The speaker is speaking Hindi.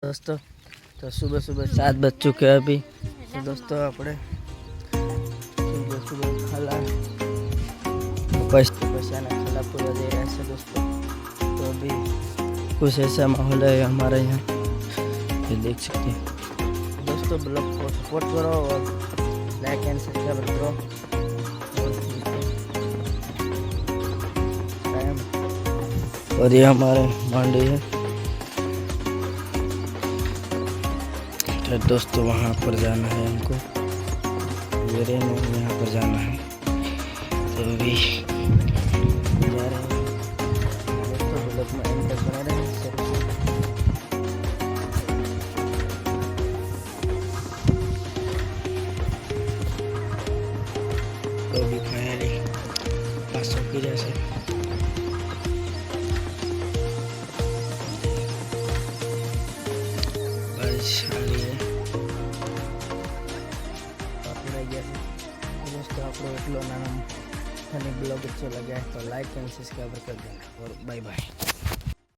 दोस्तों तो सुबह सुबह 7 बज चुके हैं अभी। तो दोस्तों अपने सुबह सुबह खाला पैसा ना खाला पूरा दे रहा है दोस्तों। तो अभी कुछ ऐसा माहौल है हमारे यहाँ, ये देख सकते हैं दोस्तों। ब्लॉग को सपोर्ट करो और लाइक एंड सब्सक्राइब करो। और ये हमारे मांडी है। तो दोस्तों वहाँ पर जाना है हमको, मेरे यहाँ पर जाना है। तो अभी जा रहे हैं दोस्तों, ब्लॉग में एंड तक बने रहें। तो अभी फाइनली 500 की जैसे बारिश आ रही है। दोस्तों आप लोग नाना ब्लॉग अच्छा लगा है तो लाइक एंड सब्सक्राइब कर देना और बाय बाय।